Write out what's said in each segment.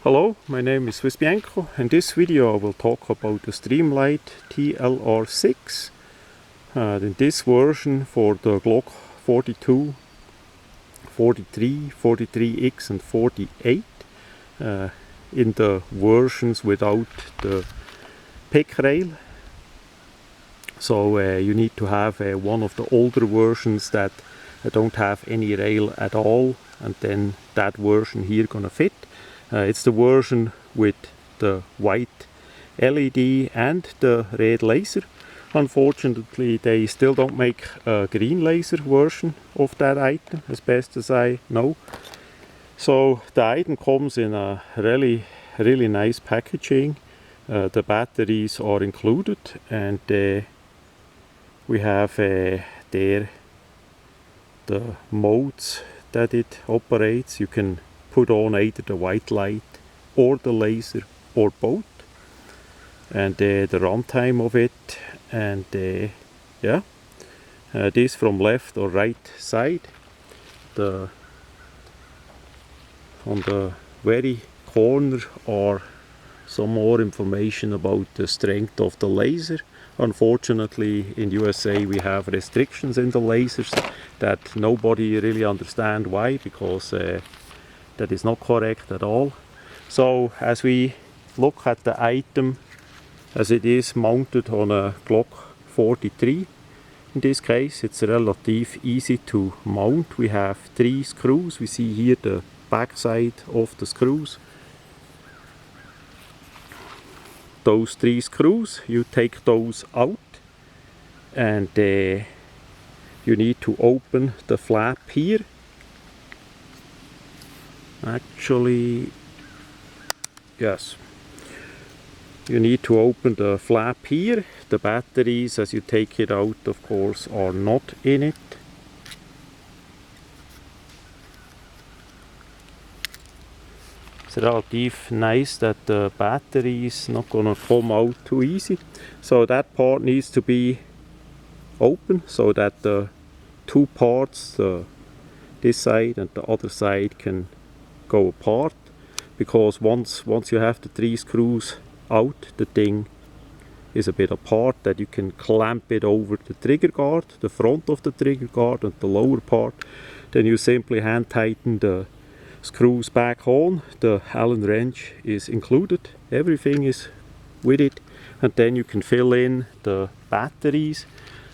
Hello, my name is Bianco. In this video I will talk about the Streamlight TLR6. In this version for the Glock 42, 43, 43X and 48. In the versions without the pick rail. So you need to have one of the older versions that don't have any rail at all, and then that version here gonna fit. It's the version with the white LED and the red laser. Unfortunately, they still don't make a green laser version of that item, as best as I know. So the item comes in a really nice packaging. The batteries are included, and we have there the modes that it operates. You can put on either the white light or the laser or both, and the runtime of it, and yeah, this from left or right side. On the very corner are some more information about the strength of the laser. Unfortunately, in USA we have restrictions in the lasers that nobody really understands why, because that is not correct at all. So as we look at the item as it is mounted on a Glock 43, in this case it's relatively easy to mount. We have 3 screws. We see here the back side of the screws. Those 3 screws, you take those out, and you need to open the flap here. Actually, yes, you need to open the flap here. The batteries, as you take it out, of course, are not in it. It's relatively nice that the battery is not gonna come out too easy. So that part needs to be open so that the 2 parts, this side and the other side, can go apart, because once you have the 3 screws out, the thing is a bit apart, that you can clamp it over the trigger guard, the front of the trigger guard and the lower part. Then you simply hand tighten the screws back on. The Allen wrench is included, everything is with it, and then you can fill in the batteries.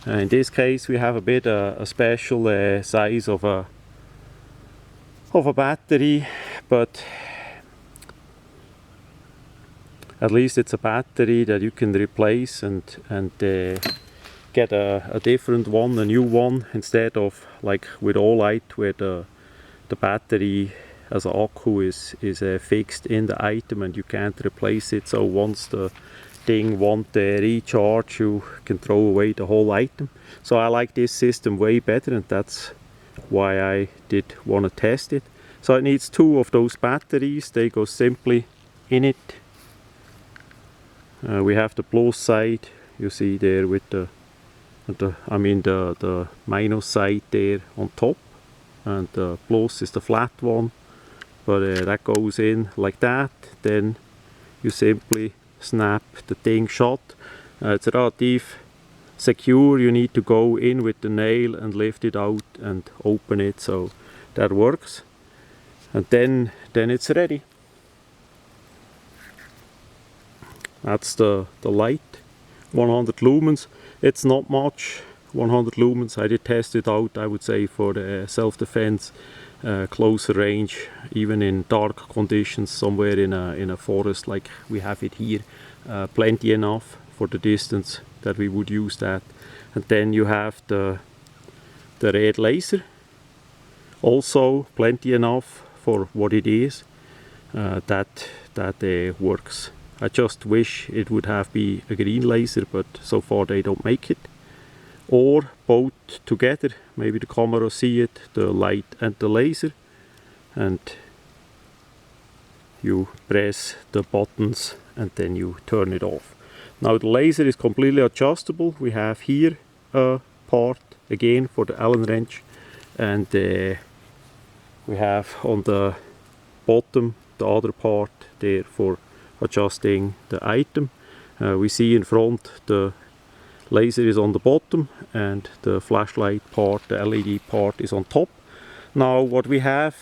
In this case we have a bit a special size of a battery, but at least it's a battery that you can replace and get a different one, a new one, instead of like with All-Light, where the battery as an akku is fixed in the item and you can't replace it. So once the thing wants a recharge, you can throw away the whole item. So I like this system way better, and that's why I did want to test it. So it needs 2 of those batteries. They go simply in it. We have the plus side, you see there, with the minus side there on top, and the plus is the flat one. But that goes in like that. Then you simply snap the thing shut. It's relatively secure. You need to go in with the nail and lift it out and open it, so that works. And then it's ready. That's the light, 100 lumens. It's not much, 100 lumens. I did test it out, I would say, for the self-defense, closer range, even in dark conditions, somewhere in a forest like we have it here. Plenty enough for the distance that we would use that. And then you have the red laser, also plenty enough for what it is. That works. I just wish it would have be a green laser, but so far they don't make it. Or both together, maybe the camera see it, the light and the laser, and you press the buttons and then you turn it off. Now the laser is completely adjustable. We have here a part again for the Allen wrench, and we have on the bottom the other part there for adjusting the item. We see in front the laser is on the bottom and the flashlight part, the LED part, is on top. Now what we have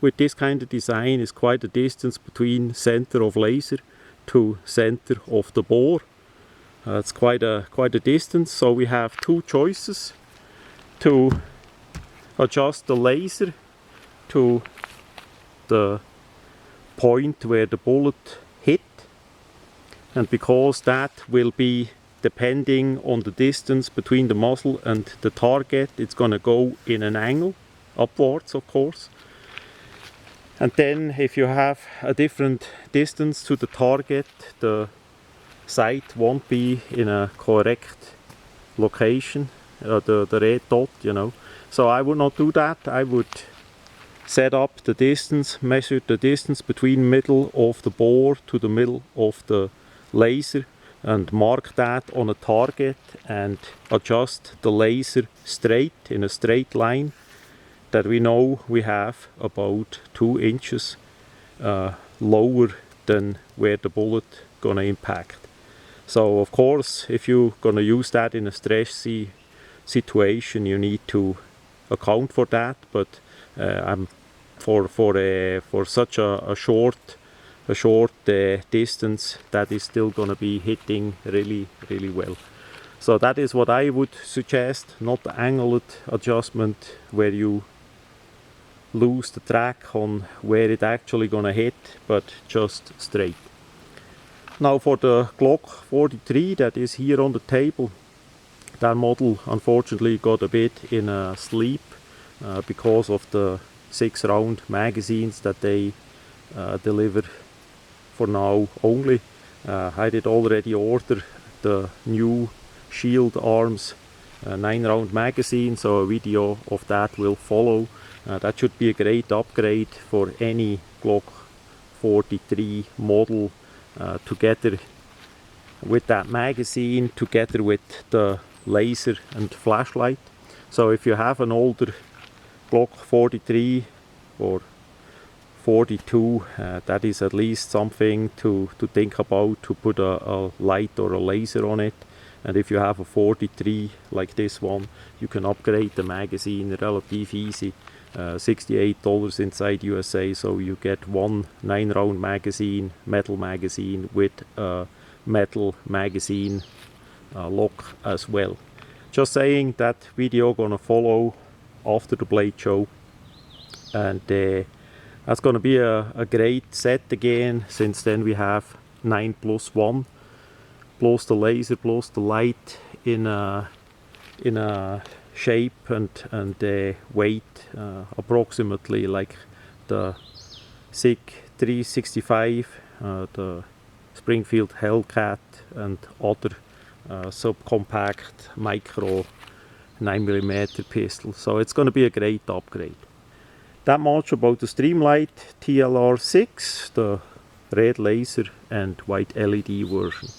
with this kind of design is quite a distance between center of laser to center of the bore. It's quite a distance, so we have two choices to adjust the laser to the point where the bullet hit, and because that will be depending on the distance between the muzzle and the target, it's gonna go in an angle upwards, of course. And then if you have a different distance to the target, the sight won't be in a correct location, the red dot, you know. So I would not do that. I would set up the distance, measure the distance between middle of the bore to the middle of the laser, and mark that on a target and adjust the laser straight, in a straight line, that we know we have about 2 inches lower than where the bullet gonna impact. So of course, if you're gonna use that in a stressy situation, you need to account for that, but for such a short distance, that is still gonna be hitting really well. So that is what I would suggest, not the angled adjustment where you lose the track on where it actually gonna hit, but just straight. Now for the Glock 43 that is here on the table, that model unfortunately got a bit in a sleep because of the 6-round magazines that they deliver for now only. I did already order the new Shield Arms 9-round magazine, so a video of that will follow. That should be a great upgrade for any Glock 43 model, together with that magazine, together with the laser and flashlight. So if you have an older Glock 43 or 42, that is at least something to think about, to put a light or a laser on it. And if you have a 43 like this one, you can upgrade the magazine relatively easy. $68 inside USA, so you get one 9-round magazine, metal magazine, with a metal magazine lock as well. Just saying, that video gonna follow after the blade show, and that's gonna be a great set again, since then we have 9+1 plus the laser plus the light in a shape and weight approximately like the SIG 365, the Springfield Hellcat, and other subcompact micro 9mm pistol. So it's going to be a great upgrade. That much about the Streamlight TLR6, the red laser and white LED version.